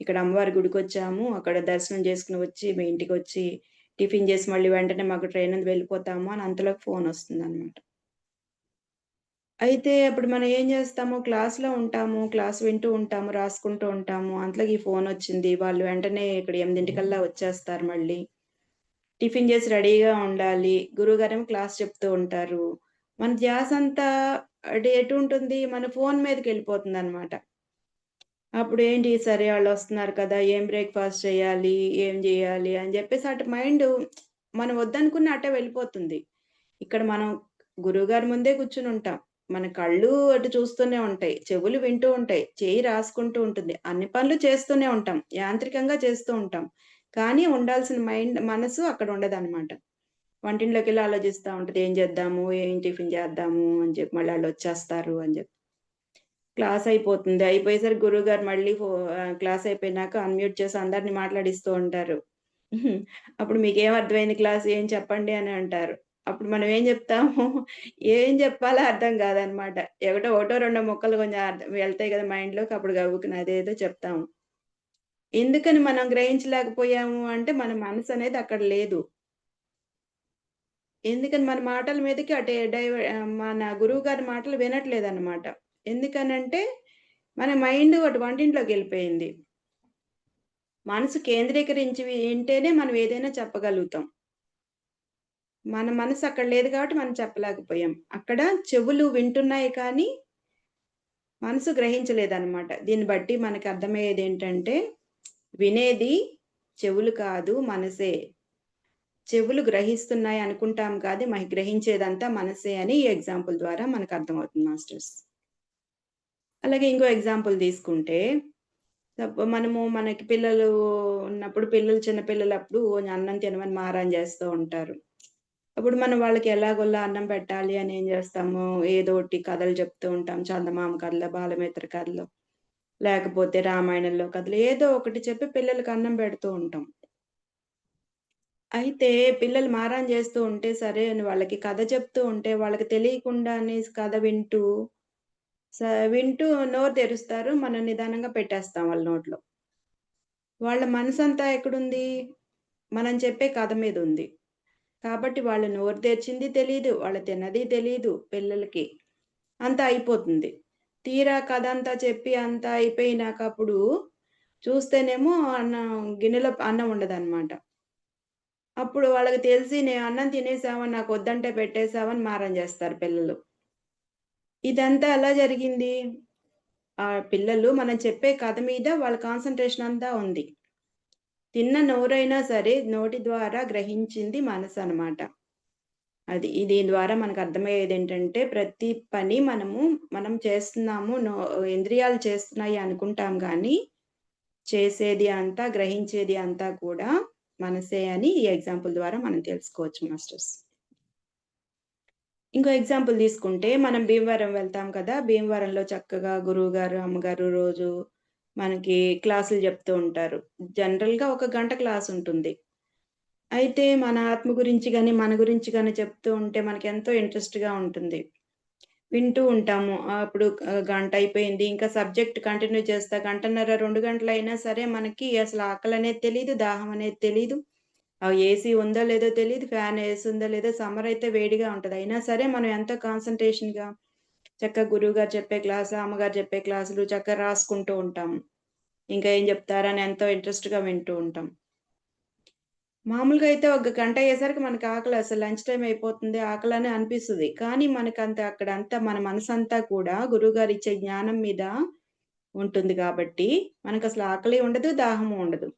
ఇక్కడ అమ్మవారి గుడికొచ్చాము. అక్కడ దర్శనం చేసుకొని వచ్చి మీ ఇంటికొచ్చి టిఫిన్ జేసి మళ్ళీ వెంటనే మాకు ట్రైన్ ఉంది వెళ్ళిపోతాము అని అంతలోకి ఫోనొస్తుందనమాట. అయితే అప్పుడు మనం ఏం జేస్తాము క్లాస్‌లో ఉంటాము. క్లాస్ వింటూ ఉంటాము, రాసుకుంటూ ఉంటాము. అంతలోకి ఈ ఫోనొచ్చింది. వాళ్ళు వెంటనే ఇక్కడ 8:00కల్లా వచ్చేస్తారు మళ్ళీ. టిఫిన్ చేసి రెడీగా ఉండాలి. గురువుగారేమో క్లాస్ చెప్తూ ఉంటారు. మన ధ్యాసంతా ఎటు ఉంటుంది? మన ఫోను మీదకెళ్ళిపోతుందనమాట. అప్పుడేంటి సరే ఆళ్ళొస్తున్నారు కదా! ఏం బ్రేక్‌ఫాస్ట్ చేయాలి? ఏం జేయాలి? అని జెప్పేసి అటు మైండు మనం వద్దనుకున్న అటే వెళ్ళిపోతుంది. ఇక్కడ మనం గురువుగారి ముందే కూర్చొనుంటాం. మన కళ్ళు అటు చూస్తూనే ఉంటాయి. చెవులు వింటూ ఉంటాయి. చెయ్యి రాసుకుంటూ ఉంటుంది. అన్ని పనులు చేస్తూనే ఉంటాం. యాంత్రికంగా చేస్తూ ఉంటాం. కానీ ఉండాల్సిన మనసు అక్కడ ఉండదనమాట. వంటింట్లోకెళ్ళి ఆలోచిస్తా ఉంటది. ఏం చేద్దాము? ఏం టిఫిన్ చేద్దాము? అని చెప్పి మళ్ళీ ఆళ్ళొచ్చేస్తారు అని జెప్పి. క్లాస్ అయిపోతుంది. అయిపోయేసరికి గురువుగారు మళ్ళీ క్లాస్ అయిపోయినాక అన్‌మ్యూట్ చేసి అందరిని మాట్లాడిస్తూ ఉంటారు. అప్పుడు మీకేం అర్థమైంది క్లాస్ ఏం చెప్పండి అని అంటారు. అప్పుడు మనం ఏం జెప్తాము? ఏం జెప్పాలో అర్థం గాదనమాట. ఒకటో రెండో ముక్కలు కొంచెం వెళ్తాయి గదా మైండ్‌లోకి అప్పుడు గబుక్కున అదేదో చెప్తాము. ఎందుకని మనం గ్రహించలేకపోయాము అంటే మన మనసనేది అక్కడ లేదు. ఎందుకని మన మాటల మీదకి మన గురువుగారి మాటలు వినట్లేదనమాట. ఎందుకనంటే మన మైండ్ అటు వంటింట్లోకెళ్ళిపోయింది. మనసు కేంద్రీకరించి వింటేనే మనం ఏదైనా చెప్పగలుగుతాం. మన మనసు అక్కడ లేదు కాబట్టి మనం చెప్పలేకపోయాం. అక్కడ చెవులు వింటున్నాయి కానీ, మనసు గ్రహించలేదనమాట. దీన్ని బట్టి మనకు అర్థమయ్యేదేంటంటే, వినేది చెవులు కాదు మనసే. చెవులు గ్రహిస్తున్నాయి అనుకుంటాం కాదు, గ్రహించేదంతా మనసే అని ఈ ఎగ్జాంపుల్ ద్వారా మనకర్థమవుతుంది మాస్టర్స్. అలాగే ఇంకో ఎగ్జాంపుల్ తీసుకుంటే, మనకి పిల్లలు ఉన్నప్పుడు చిన్న పిల్లలప్పుడు అన్నం తినమని మారం చేస్తూ ఉంటారు. అప్పుడు మనం వాళ్ళకి ఎలాగోలా అన్నం పెట్టాలి అని ఏం చేస్తాము, ఏదోటి కథలు చెప్తూ ఉంటాం. చందమామ కథలు, బాలమిత్ర కథలు, లేకపోతే రామాయణంలో కథలు ఏదో ఒకటి చెప్పి పిల్లలకి అన్నం పెడుతూ ఉంటాం. అయితే పిల్లలు మారం చేస్తూ ఉంటే సరే అని వాళ్ళకి కథ చెప్తూ ఉంటే వాళ్ళకి తెలియకుండానే కథ వింటూ నోరు తెరుస్తారు. మనం నిదానంగా పెట్టేస్తాం వాళ్ళ నోట్లో. వాళ్ళ మనసంతా ఎక్కడుంది? మనం చెప్పే కథ మీదుంది. కాబట్టి వాళ్ళు నోరు తెరిచింది తెలీదు. వాళ్ళు తిన్నది తెలీదు పిల్లలకి. అంతా అయిపోతుంది. తీరా కథంతా చెప్పి అంతా అయిపోయినాక అప్పుడు చూస్తేనేమో గిన్నెలో అన్నం ఉండదనమాట. అప్పుడు వాళ్ళకి తెలిసి నేను అన్నం తినేసావని నాకొద్దంటే పెట్టేసావని మారం జేస్తారు పిల్లలు. ఇదంతా ఎలా జరిగింది? పిల్లలు మనం చెప్పే కథ మీద వాళ్ళ కాన్సంట్రేషన్ అంతా ఉంది. తిన్న నోరైనా సరే నోటి ద్వారా గ్రహించింది మనసనమాట. దీని ద్వారా మనకర్థమయ్యేదేంటంటే, ప్రతి పని మనం చేస్తున్నాము. ఇంద్రియాలు చేస్తున్నాయి అనుకుంటాం గానీ, చేసేది అంతా, గ్రహించేది అంతా కూడా మనసే అని ఈ ఎగ్జాంపుల్ ద్వారా మనం తెలుసుకోవచ్చు మాస్టర్స్. ఇంకో ఎగ్జాంపుల్ తీసుకుంటే, మనం భీమవరం వెళ్తాం కదా! భీమవరంలో చక్కగా గురువుగారు, అమ్మగారు రోజు మనకి క్లాసులు చెప్తూ ఉంటారు. జనరల్‌గా ఒక గంట క్లాసుంటుంది. అయితే మన ఆత్మ గురించి గాని, మన గురించి గాని చెప్తూ ఉంటే మనకెంతో ఇంట్రెస్ట్‌గా ఉంటుంది. వింటూ ఉంటాము. అప్పుడు గంట అయిపోయింది. ఇంకా సబ్జెక్ట్ కంటిన్యూ చేస్తా గంటన్నర, 2 గంటలయినా సరే మనకి అసలు ఆకలనేది తెలీదు, దాహం అనేది తెలీదు. ఏసీ ఉందో లేదో తెలీదు, ఫ్యాన్ ఏసుందో లేదో సమ్మర్ అయితే వేడిగా ఉంటది. అయినా సరే మనం ఎంతో కాన్సంట్రేషన్‌గా చక్కగా గురువుగారు చెప్పే క్లాసు, అమ్మగారు చెప్పే క్లాసులు చక్కగా రాసుకుంటూ ఉంటాము. ఇంకా ఏం చెప్తారని ఎంతో ఇంట్రెస్ట్‌గా వింటూ ఉంటాం. మామూలుగా అయితే ఒక గంట అయ్యేసరికి మనకి ఆకలి అసలు లంచ్ టైమ్ అయిపోతుంది. ఆకలని అనిపిస్తది. కానీ అక్కడంతా మన మనసంతా కూడా గురువుగారు ఇచ్చే జ్ఞానం మీద ఉంటుంది గాబట్టి, మనకసలు ఆకలి ఉండదు, దాహము ఉండదు.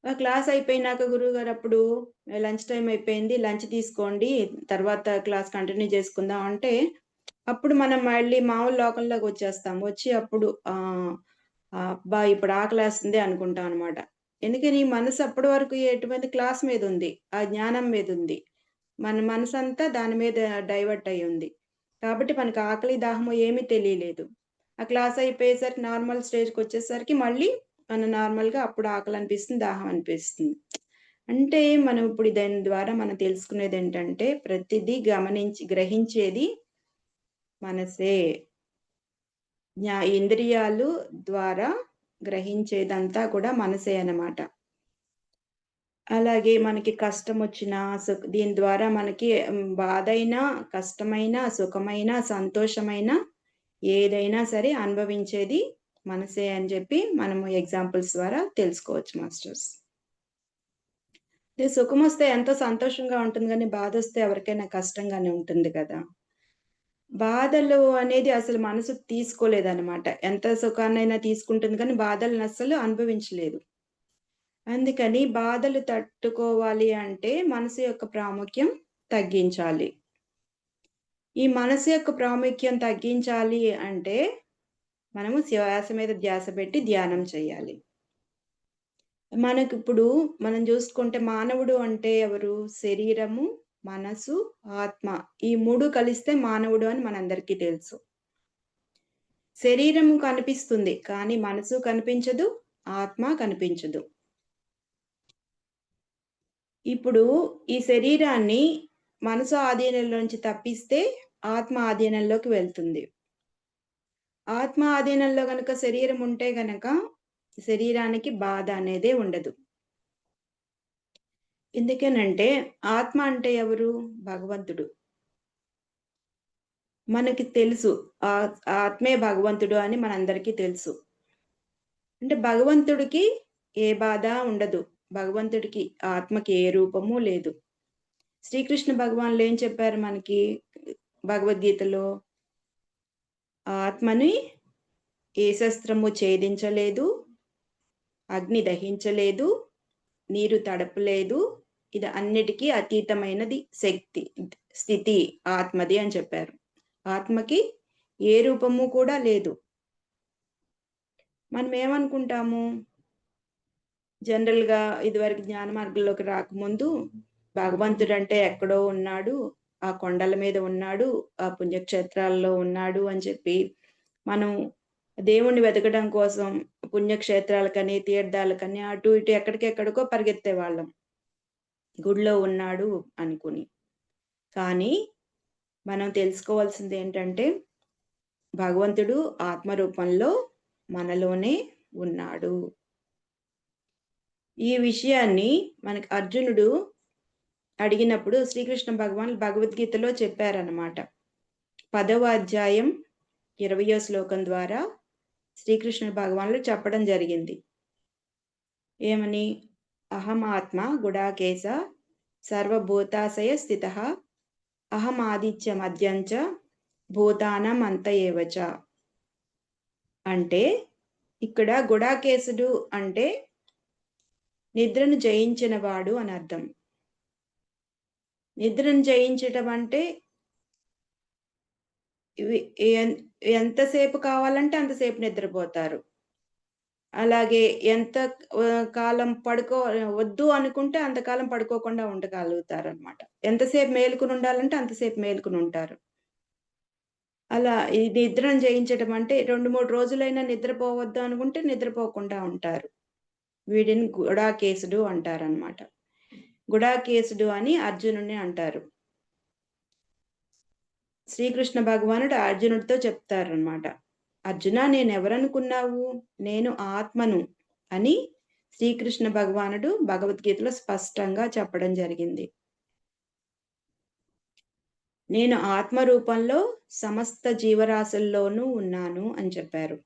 ఆ క్లాస్ అయిపోయినాక గురువుగారప్పుడు లంచ్ టైమ్ అయిపోయింది. లంచ్ తీసుకోండి. తర్వాత క్లాస్ కంటిన్యూ చేసుకుందాం అంటే, అప్పుడు మనం మళ్ళీ మామూలు లోకంలోకొచ్చేస్తాం. వచ్చి అప్పుడు అబ్బా! ఇప్పుడు ఆకలేస్తుంది అనుకుంటాం అనమాట. ఎందుకని మనసు అప్పటి వరకు ఎటువంటి క్లాస్ మీదుంది. ఆ జ్ఞానం మీదుంది. మన మనసంతా దాని మీద డైవర్ట్ అయ్యుంది. కాబట్టి మనకు ఆకలి, దాహము ఏమీ తెలియలేదు. ఆ క్లాస్ అయిపోయేసరికి నార్మల్ స్టేజ్‌కొచ్చేసరికి మళ్ళీ మనం నార్మల్‌గా అప్పుడు ఆకలనిపిస్తుంది, దాహం అనిపిస్తుంది. అంటే మనం ఇప్పుడు దాని ద్వారా మనం తెలుసుకునేదేంటంటే ప్రతిదీ గ్రహించేది మనసే. ఇంద్రియాలు ద్వారా గ్రహించేదంతా కూడా మనసే అన్నమాట. అలాగే మనకి కష్టమొచ్చినా, దీని ద్వారా మనకి బాధైనా, కష్టమైనా, సుఖమైనా, సంతోషమైనా ఏదైనా సరే అనుభవించేది మనసే అని చెప్పి మనము ఎగ్జాంపుల్స్ ద్వారా తెలుసుకోవచ్చు మాస్టర్స్. సుఖమొస్తే ఎంతో సంతోషంగా ఉంటుంది గానీ, బాధొస్తే ఎవరికైనా కష్టంగానే ఉంటుంది కదా! బాధలు అనేది అసలు మనసు తీసుకోలేదనమాట. ఎంత సుఖాన్నైనా తీసుకుంటుంది కానీ, బాధలనస్సలు అనుభవించలేదు. అందుకని బాధలు తట్టుకోవాలి అంటే, మనసు యొక్క ప్రాముఖ్యం తగ్గించాలి. ఈ మనసు యొక్క ప్రాముఖ్యం తగ్గించాలి అంటే, మనము శ్వాస మీద ధ్యాస పెట్టి ధ్యానం చేయాలి. మనకిప్పుడు మనం జూసుకుంటే మానవుడు అంటే ఎవరు? శరీరము, మనసు, ఆత్మ. ఈ 3 కలిస్తే మానవుడు అని మనందరికీ తెలుసు. శరీరము కనిపిస్తుంది. కానీ మనసు కనిపించదు. ఆత్మ కనిపించదు. ఇప్పుడు ఈ శరీరాన్ని మనసు ఆధీనంలోంచి తప్పిస్తే ఆత్మ ఆధీనంలోకి వెళ్తుంది. ఆత్మ ఆధీనంలో గనక శరీరం ఉంటే గనక శరీరానికి బాధ అనేదే ఉండదు. ఎందుకనంటే ఆత్మ అంటే ఎవరు? భగవంతుడు. మనకి తెలుసు. ఆత్మే భగవంతుడు అని మనందరికీ తెలుసు. అంటే భగవంతుడికి ఏ బాధ ఉండదు. భగవంతుడికి ఆత్మకి ఏ రూపము లేదు. శ్రీకృష్ణ భగవానులు ఏం చెప్పారు మనకి భగవద్గీతలో? ఆత్మని ఏ శస్త్రము ఛేదించలేదు, అగ్ని దహించలేదు, నీరు తడపలేదు. ఇది అన్నిటికీ అతీతమైనది శక్తి, స్థితి ఆత్మది అని చెప్పారు. ఆత్మకి ఏ రూపము కూడా లేదు. మనమేమనుకుంటాము? జనరల్‌గా ఇదివరకు జ్ఞాన మార్గంలోకి రాకముందు భగవంతుడంటే ఎక్కడో ఉన్నాడు. ఆ కొండల మీద ఉన్నాడు. ఆ పుణ్యక్షేత్రాల్లో ఉన్నాడు అని చెప్పి మనం దేవుణ్ణి వెతకడం కోసం పుణ్యక్షేత్రాలకని, తీర్థాలకని అటు ఇటు ఎక్కడికెక్కడికో పరిగెత్తేవాళ్ళం. గుడిలో ఉన్నాడు అనుకుని. కానీ మనం తెలుసుకోవాల్సిందేంటంటే భగవంతుడు ఆత్మ రూపంలో మనలోనే ఉన్నాడు. ఈ విషయాన్ని మనకి అర్జునుడు అడిగినప్పుడు శ్రీకృష్ణ భగవానులు భగవద్గీతలో చెప్పారనమాట. 10వ అధ్యాయం 20వ శ్లోకం ద్వారా శ్రీకృష్ణ భగవానులు చెప్పడం జరిగింది. ఏమని? అహమాత్మ గుడాకేశ సర్వభూతాశయ స్థితః అహమాదిత్య మధ్యం చ భూతానాం అంత ఏవ చ. అంటే ఇక్కడ గుడాకేశుడు అంటే నిద్రను జయించినవాడు అని అర్థం. నిద్రను జయించటం అంటే ఇవి ఎంతసేపు కావాలంటే అంతసేపు నిద్రపోతారు. అలాగే ఎంత కాలం వద్దు అనుకుంటే అంతకాలం పడుకోకుండా ఉండగలుగుతారనమాట. ఎంతసేపు మేలుకొనుండాలంటే అంతసేపు మేలుకొనుంటారు. అలా ఈ నిద్రను జయించటం అంటే 2, 3 రోజులైనా నిద్రపోవద్దు అనుకుంటే నిద్రపోకుండా ఉంటారు. వీడిని గుడాకేశుడు అంటారనమాట. గుడాకేశుడు అని అర్జునుడిని అంటారు. శ్రీకృష్ణ భగవానుడు అర్జునుడితో చెప్తారనమాట. అర్జునా నేనెవరనుకున్నావు? నేను ఆత్మను అని శ్రీకృష్ణ భగవానుడు భగవద్గీతలో స్పష్టంగా చెప్పడం జరిగింది. నేను ఆత్మ రూపంలో సమస్త జీవరాశుల్లోనూ ఉన్నాను అని చెప్పారు.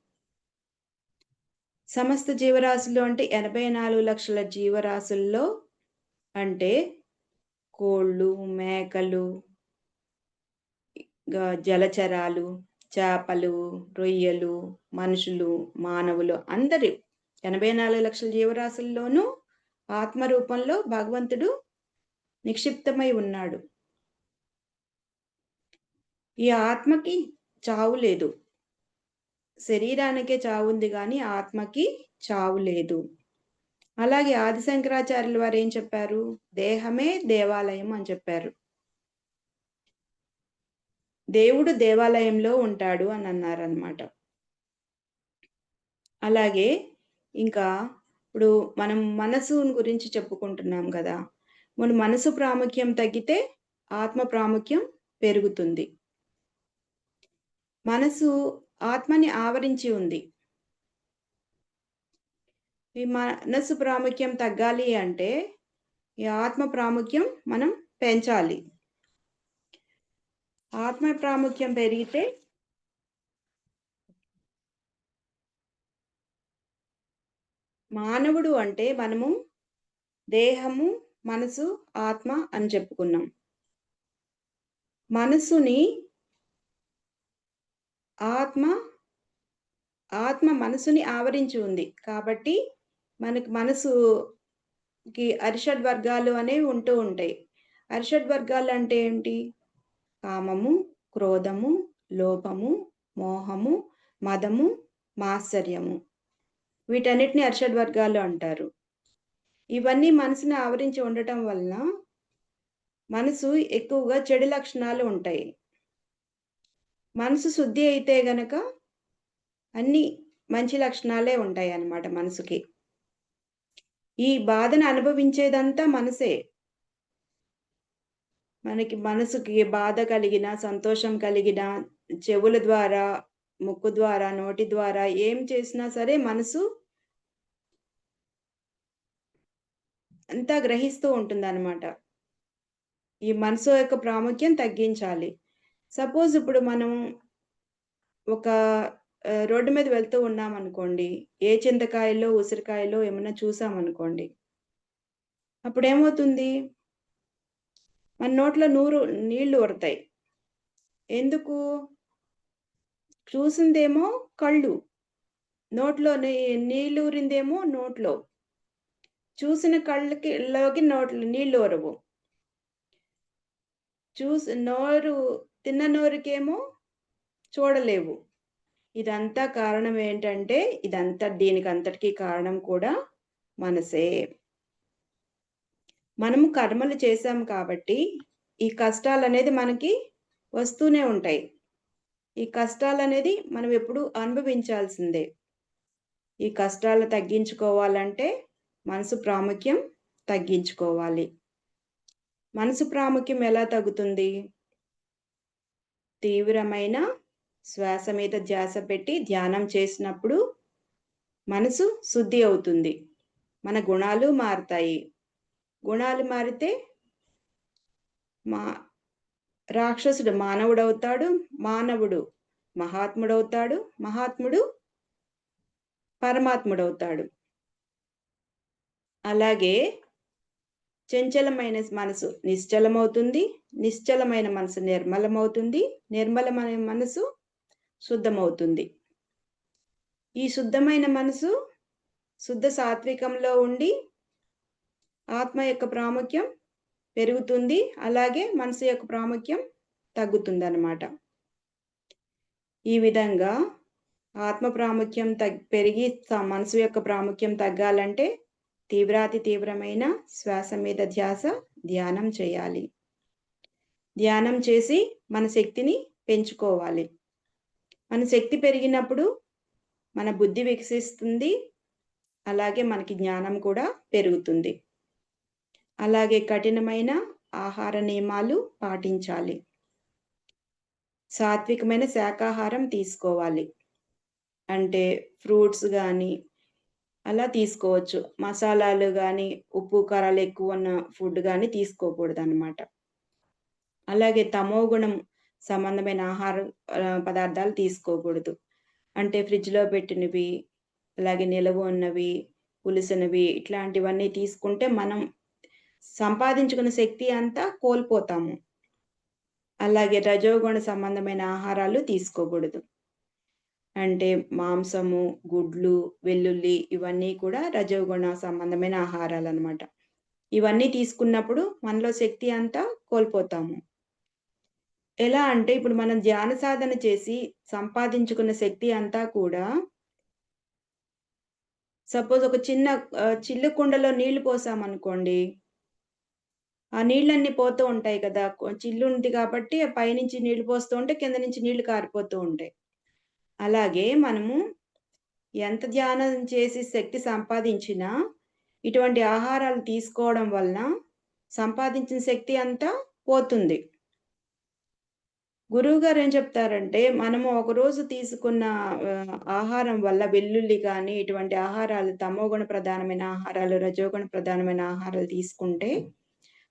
సమస్త జీవరాశుల్లో అంటే 84 లక్షల జీవరాశుల్లో అంటే కోళ్ళు, మేకలు, జలచరాలు, చేపలు, రొయ్యలు, మనుషులు, మానవులు అందరూ 84 లక్షల జీవరాశుల్లోనూ ఆత్మ రూపంలో భగవంతుడు నిక్షిప్తమై ఉన్నాడు. ఈ ఆత్మకి చావు లేదు. శరీరానికే చావుంది గానీ ఆత్మకి చావు లేదు. అలాగే ఆది శంకరాచార్యులు వారేం చెప్పారు? దేహమే దేవాలయం అని చెప్పారు. దేవుడు దేవాలయంలో ఉంటాడు అని అన్నారనమాట. అలాగే ఇంకా ఇప్పుడు మనం మనసుని గురించి చెప్పుకుంటున్నాం గదా! మన మనసు ప్రాముఖ్యం తగ్గితే ఆత్మ ప్రాముఖ్యం పెరుగుతుంది. మనసు ఆత్మని ఆవరించి ఉంది. ఈ మనసు ప్రాముఖ్యం తగ్గాలి అంటే ఈ ఆత్మ ప్రాముఖ్యం మనం పెంచాలి. ఆత్మ ప్రాముఖ్యం పెరిగితే మానవుడు అంటే మనము దేహము, మనసు, ఆత్మ అని చెప్పుకున్నాం. మనసుని ఆత్మ, ఆత్మ మనసుని ఆవరించి ఉంది. కాబట్టి మనకి మనసుకి అరిషడ్ వర్గాలు అనేవి ఉంటూ ఉంటాయి. అరిషడ్ వర్గాలంటే ఏంటి? కామము, క్రోధము, లోభము, మోహము, మదము, మాత్సర్యము. వీటన్నిటిని అరిషడ్ వర్గాలు అంటారు. ఇవన్నీ మనసుని ఆవరించి ఉండటం వలన మనసు ఎక్కువగా చెడు లక్షణాలు ఉంటాయి. మనసు శుద్ధి అయితే గనక అన్నీ మంచి లక్షణాలే ఉంటాయన్నమాట మనసుకి. ఈ బాధను అనుభవించేదంతా మనసే. మనకి మనసుకి బాధ కలిగినా, సంతోషం కలిగినా, చెవుల ద్వారా, ముక్కు ద్వారా, నోటి ద్వారా ఏం చేసినా సరే మనసు అంతా గ్రహిస్తూ ఉంటుందన్నమాట. ఈ మనసు యొక్క ప్రాముఖ్యం తగ్గించాలి. సపోజ్ ఇప్పుడు మనం ఒక రోడ్డు మీద వెళ్తూ ఉన్నామనుకోండి. ఏ చింతకాయలో, ఉసిరికాయలో ఏమన్నా చూసామనుకోండి. అప్పుడేమవుతుంది? మన నోట్లో నీళ్లు ఊరతాయి. ఎందుకు? చూసిందేమో కళ్ళు. నోట్లో నీళ్లూరిందేమో నోట్లో. చూసిన లోకి నోట్లో నీళ్లు ఊరవు. తిన్న నోరుకేమో చూడలేవు. ఇదంతా కారణం ఏంటంటే, దీనికంతటికి కారణం కూడా మనసే. మనము కర్మలు చేశాం కాబట్టి, ఈ కష్టాలనేది మనకి వస్తూనే ఉంటాయి. ఈ కష్టాలనేది మనం ఎప్పుడూ అనుభవించాల్సిందే. ఈ కష్టాలు తగ్గించుకోవాలంటే, మనసు ప్రాముఖ్యం తగ్గించుకోవాలి. మనసు ప్రాముఖ్యం ఎలా తగ్గుతుంది? తీవ్రమైన శ్వాస మీద ధ్యాస పెట్టి ధ్యానం చేసినప్పుడు మనసు శుద్ధి అవుతుంది. మన గుణాలు మారతాయి. గుణాలు మారితే రాక్షసుడు మానవుడవుతాడు. మానవుడు మహాత్ముడవుతాడు. మహాత్ముడు పరమాత్ముడవుతాడు. అలాగే చంచలమైన మనసు నిశ్చలమవుతుంది. నిశ్చలమైన మనసు నిర్మలమవుతుంది. నిర్మలమైన మనసు శుద్ధమవుతుంది. ఈ శుద్ధమైన మనసు శుద్ధ సాత్వికంలో ఉండి ఆత్మ యొక్క ప్రాముఖ్యం పెరుగుతుంది. అలాగే మనసు యొక్క ప్రాముఖ్యం తగ్గుతుందన్నమాట. ఈ విధంగా ఆత్మ ప్రాముఖ్యం పెరిగి మనసు యొక్క ప్రాముఖ్యం తగ్గాలంటే తీవ్రాతి తీవ్రమైన శ్వాస మీద ధ్యాస ధ్యానం చేయాలి. ధ్యానం చేసి మన శక్తిని పెంచుకోవాలి. మన శక్తి పెరిగినప్పుడు మన బుద్ధి వికసిస్తుంది. అలాగే మనకి జ్ఞానం కూడా పెరుగుతుంది. అలాగే కఠినమైన ఆహార నియమాలు పాటించాలి. సాత్వికమైన శాకాహారం తీసుకోవాలి. అంటే ఫ్రూట్స్ గాని అలా తీసుకోవచ్చు. మసాలాలు గాని, ఉప్పు, కారాలు ఎక్కువ ఉన్న ఫుడ్ గాని తీసుకోకూడదన్నమాట. అలాగే తమోగుణం సంబంధమైన ఆహార పదార్థాలు తీసుకోకూడదు. అంటే ఫ్రిడ్జ్‌లో పెట్టినవి, అలాగే నిలవ ఉన్నవి, పులిసినవి ఇట్లాంటివన్నీ తీసుకుంటే మనం సంపాదించుకున్న శక్తి అంతా కోల్పోతాము. అలాగే రజోగుణ సంబంధమైన ఆహారాలు తీసుకోకూడదు. అంటే మాంసము, గుడ్లు, వెల్లుల్లి ఇవన్నీ కూడా రజోగుణ సంబంధమైన ఆహారాలన్నమాట. ఇవన్నీ తీసుకున్నప్పుడు మనలో శక్తి అంతా కోల్పోతాము. ఎలా అంటే ఇప్పుడు మనం ధ్యాన సాధన చేసి సంపాదించుకున్న శక్తి అంతా కూడా సపోజ్ ఒక చిన్న చిల్లు కుండలో నీళ్లు పోసామనుకోండి. ఆ నీళ్ళన్నీ పోతూ ఉంటాయి కదా! చిల్లు ఉంది కాబట్టి పైనుంచి నీళ్లు పోస్తూ ఉంటే కింద నుంచి నీళ్లు కారిపోతూ ఉంటాయి. అలాగే మనము ఎంత ధ్యానం చేసి శక్తి సంపాదించినా, ఇటువంటి ఆహారాలు తీసుకోవడం వలన సంపాదించిన శక్తి అంతా పోతుంది. గురువుగారు ఏం చెప్తారంటే, మనము ఒకరోజు తీసుకున్న ఆహారం వల్ల వెల్లుల్లి గాని, ఇటువంటి ఆహారాలు తమోగుణ ప్రధానమైన ఆహారాలు, రజోగుణ ప్రధానమైన ఆహారాలు తీసుకుంటే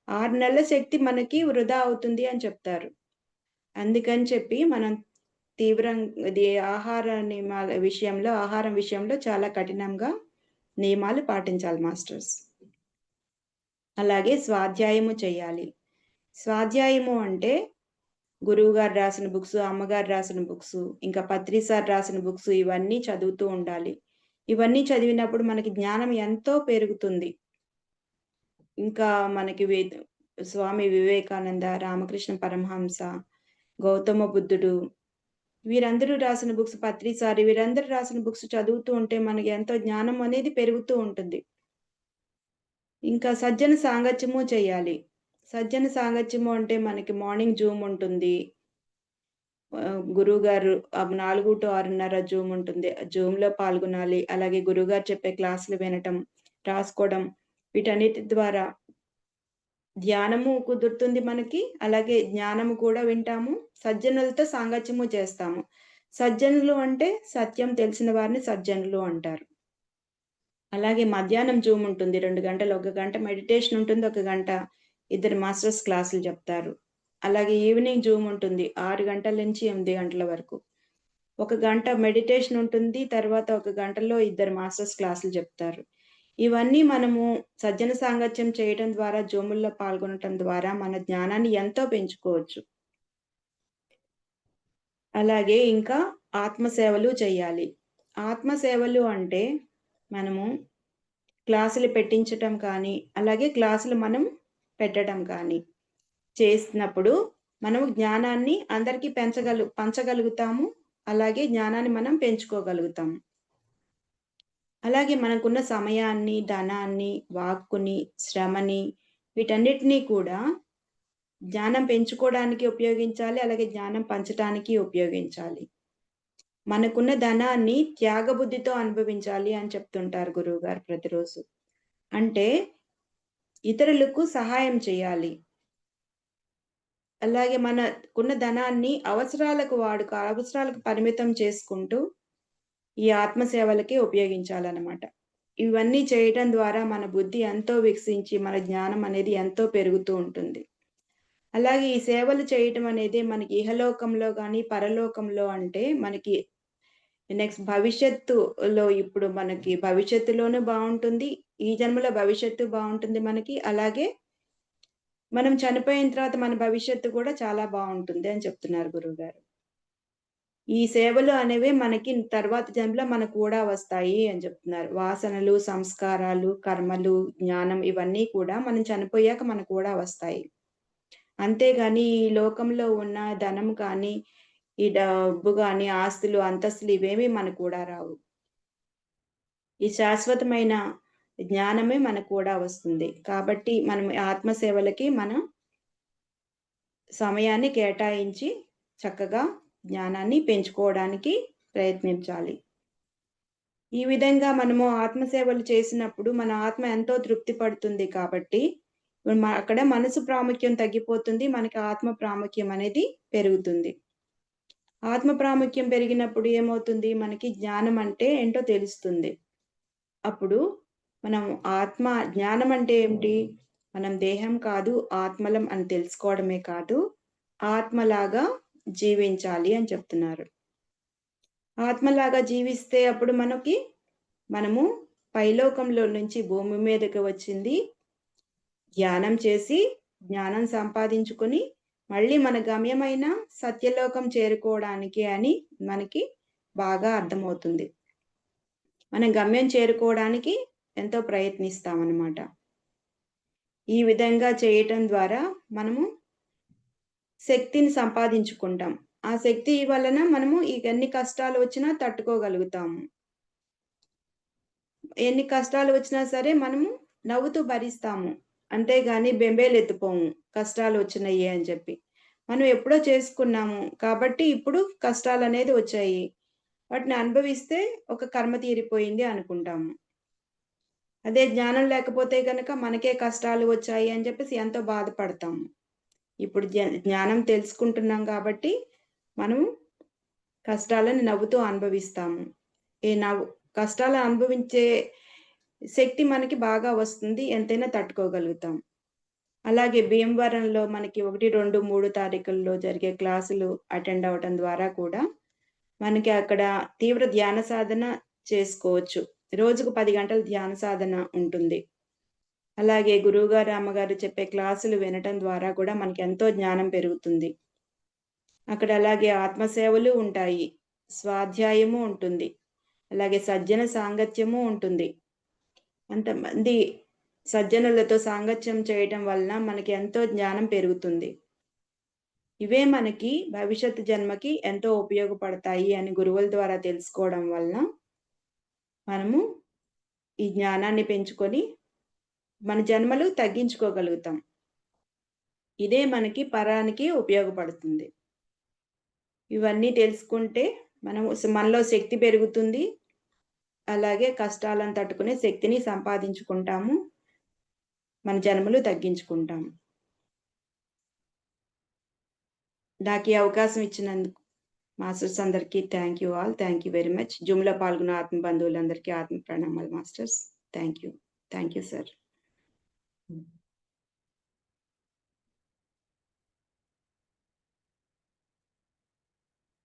6 నెలల శక్తి మనకి వృధా అవుతుంది అని చెప్తారు. అందుకని చెప్పి మనం ఆహారం విషయంలో చాలా కఠినంగా నియమాలు పాటించాలి మాస్టర్స్. అలాగే స్వాధ్యాయము చేయాలి. స్వాధ్యాయము అంటే గురువుగారు రాసిన బుక్స్, అమ్మగారు రాసిన బుక్స్, ఇంకా పత్రి సార్ రాసిన బుక్స్ ఇవన్నీ చదువుతూ ఉండాలి. ఇవన్నీ చదివినప్పుడు మనకి జ్ఞానం ఎంతో పెరుగుతుంది. ఇంకా మనకి స్వామి వివేకానంద, రామకృష్ణ పరమహంస, గౌతమ బుద్ధుడు వీరందరూ రాసిన బుక్స్, పత్రి సార్ వీరందరూ రాసిన బుక్స్ చదువుతూ ఉంటే మనకి ఎంతో జ్ఞానం అనేది పెరుగుతూ ఉంటుంది. ఇంకా సజ్జన సాంగత్యము చేయాలి. సజ్జన సాంగత్యము అంటే మనకి మార్నింగ్ జూమ్ ఉంటుంది. గురువుగారు 4 టు 6:30 జూమ్ ఉంటుంది. జూమ్‌లో పాల్గొనాలి. అలాగే గురువుగారు చెప్పే క్లాసులు వినటం, రాసుకోవడం వీటన్నిటి ద్వారా ధ్యానము కుదురుతుంది మనకి. అలాగే జ్ఞానము కూడా వింటాము. సజ్జనులతో సాంగత్యము చేస్తాము. సజ్జనులు అంటే సత్యం తెలిసిన వారిని సజ్జనులు అంటారు. అలాగే మధ్యాహ్నం జూమ్ ఉంటుంది. 2 గంటలు, 1 గంట మెడిటేషన్ ఉంటుంది. 1 గంట ఇద్దరు మాస్టర్స్ క్లాసులు చెప్తారు. అలాగే ఈవినింగ్ జూమ్ ఉంటుంది. 6 గంటల నుంచి 8 గంటల వరకు. 1 గంట మెడిటేషన్ ఉంటుంది. తర్వాత 1 గంటలో ఇద్దరు మాస్టర్స్ క్లాసులు చెప్తారు. ఇవన్నీ మనము సజ్జన సాంగత్యం చేయటం ద్వారా, జూముల్లో పాల్గొనటం ద్వారా మన జ్ఞానాన్ని ఎంతో పెంచుకోవచ్చు. అలాగే ఇంకా ఆత్మ సేవలు చెయ్యాలి. ఆత్మ సేవలు అంటే మనము క్లాసులు పెట్టించటం కానీ, అలాగే క్లాసులు మనం పెట్టడం కానీ చేసినప్పుడు మనం జ్ఞానాన్ని అందరికీ పంచగలుగుతాము. అలాగే జ్ఞానాన్ని మనం పెంచుకోగలుగుతాము. అలాగే మనకున్న సమయాన్ని, ధనాన్ని, వాక్కుని, శ్రమని వీటన్నిటిని కూడా జ్ఞానం పెంచుకోవడానికి ఉపయోగించాలి. అలాగే జ్ఞానం పంచటానికి ఉపయోగించాలి. మనకున్న ధనాన్ని త్యాగబుద్ధితో అనుభవించాలి అని చెప్తుంటారు గురువుగారు ప్రతిరోజు. అంటే ఇతరులకు సహాయం చేయాలి. అలాగే మనకున్న ధనాన్ని అవసరాలకు పరిమితం చేసుకుంటూ ఈ ఆత్మ సేవలకి ఉపయోగించాలన్నమాట. ఇవన్నీ చేయటం ద్వారా మన బుద్ధి ఎంతో వికసించి, మన జ్ఞానం అనేది ఎంతో పెరుగుతూ ఉంటుంది. అలాగే ఈ సేవలు చేయటం అనేది మనకి ఇహలోకంలో గాని, పరలోకంలో అంటే మనకి నెక్స్ట్ భవిష్యత్తులో ఇప్పుడు మనకి భవిష్యత్తులోనూ బావుంటుంది. ఈ జన్మలో భవిష్యత్తు బావుంటుంది మనకి. అలాగే మనం చనిపోయిన తర్వాత మన భవిష్యత్తు కూడా చాలా బావుంటుంది అని చెప్తున్నారు గురువుగారు. ఈ సేవలు అనేవి మనకి తర్వాత జన్మలో మనకు కూడా వస్తాయి అని చెప్తున్నారు. వాసనలు, సంస్కారాలు, కర్మలు, జ్ఞానం ఇవన్నీ కూడా మనం చనిపోయాక మనకు కూడా వస్తాయి. అంతేగాని ఈ లోకంలో ఉన్న ధనం కానీ, ఈ డబ్బు గాని, ఆస్తులు, అంతస్తులు ఇవేమీ మనకు కూడా రావు. ఈ శాశ్వతమైన జ్ఞానమే మనకు కూడా వస్తుంది. కాబట్టి మనం ఆత్మ సేవలకి మనం సమయాన్ని కేటాయించి చక్కగా జ్ఞానాన్ని పెంచుకోవడానికి ప్రయత్నించాలి. ఈ విధంగా మనము ఆత్మసేవలు చేసినప్పుడు మన ఆత్మ ఎంతో తృప్తి పడుతుంది కాబట్టి, అక్కడ మనసు ప్రాముఖ్యం తగ్గిపోతుంది. మనకి ఆత్మ ప్రాముఖ్యం అనేది పెరుగుతుంది. ఆత్మ ప్రాముఖ్యం పెరిగినప్పుడు ఏమవుతుంది? మనకి జ్ఞానం అంటే ఏంటో తెలుస్తుంది. అప్పుడు మనం జ్ఞానం అంటే ఏమిటి? మనం దేహం కాదు, ఆత్మలం అని తెలుసుకోవడమే కాదు, ఆత్మలాగా జీవించాలి అని చెప్తున్నారు. ఆత్మలాగా జీవిస్తే అప్పుడు మనము పైలోకంలో నుంచి భూమి మీదకి వచ్చింది ధ్యానం చేసి, జ్ఞానం సంపాదించుకొని, మళ్ళీ మన గమ్యమైన సత్యలోకం చేరుకోవడానికి అని మనకి బాగా అర్థమవుతుంది. మనం గమ్యం చేరుకోవడానికి ఎంతో ప్రయత్నిస్తామనమాట. ఈ విధంగా చేయటం ద్వారా మనము శక్తిని సంపాదించుకుంటాం. ఆ శక్తి వలన మనము ఎన్ని కష్టాలు వచ్చినా తట్టుకోగలుగుతాము. ఎన్ని కష్టాలు వచ్చినా సరే మనము నవ్వుతూ భరిస్తాము. అంతేగాని బెంబేలెత్తిపోము. కష్టాలు వచ్చినయ్యే అని చెప్పి. మనం ఎప్పుడో చేసుకున్నాము. కాబట్టి ఇప్పుడు కష్టాలనేది వచ్చాయి. వాటిని అనుభవిస్తే ఒక కర్మ తీరిపోయింది అనుకుంటాము. అదే జ్ఞానం లేకపోతే గనక మనకే కష్టాలు వచ్చాయి అని చెప్పేసి ఎంతో బాధపడతాము. ఇప్పుడు జ్ఞానం తెలుసుకుంటున్నాం కాబట్టి మనము కష్టాలను నవ్వుతూ అనుభవిస్తాము. కష్టాలు అనుభవించే శక్తి మనకి బాగా వస్తుంది. ఎంతైనా తట్టుకోగలుగుతాం. అలాగే భీమవరంలో మనకి 1, 2, 3 తారీఖుల్లో జరిగే క్లాసులు అటెండ్ అవ్వటం ద్వారా కూడా మనకి అక్కడ తీవ్ర ధ్యాన సాధన చేసుకోవచ్చు. రోజుకు 10 గంటల ధ్యాన సాధన ఉంటుంది. అలాగే గురువుగారు, అమ్మగారు చెప్పే క్లాసులు వినటం ద్వారా కూడా మనకి ఎంతో జ్ఞానం పెరుగుతుంది. అక్కడ అలాగే ఆత్మసేవలు ఉంటాయి. స్వాధ్యాయము ఉంటుంది. అలాగే సజ్జన సాంగత్యము ఉంటుంది. అంతమంది సజ్జనులతో సాంగత్యం చేయటం వలన మనకి ఎంతో జ్ఞానం పెరుగుతుంది. ఇవే మనకి భవిష్యత్తు జన్మకి ఎంతో ఉపయోగపడతాయి అని గురువుల ద్వారా తెలుసుకోవడం వలన మనము ఈ జ్ఞానాన్ని పెంచుకొని మన జన్మలు తగ్గించుకోగలుగుతాం. ఇదే మనకి పరానికి ఉపయోగపడుతుంది. ఇవన్నీ తెలుసుకుంటే మనలో శక్తి పెరుగుతుంది. అలాగే కష్టాలను తట్టుకునే శక్తిని సంపాదించుకుంటాము. మన జన్మలు తగ్గించుకుంటాము. నాకు ఈ అవకాశం ఇచ్చినందుకు మాస్టర్స్ అందరికీ thank you all. Thank you very much. జూమ్‌లో పాల్గొన్న ఆత్మ బంధువులందరికీ ఆత్మ ప్రణామాలు masters. Thank you. Thank you sir.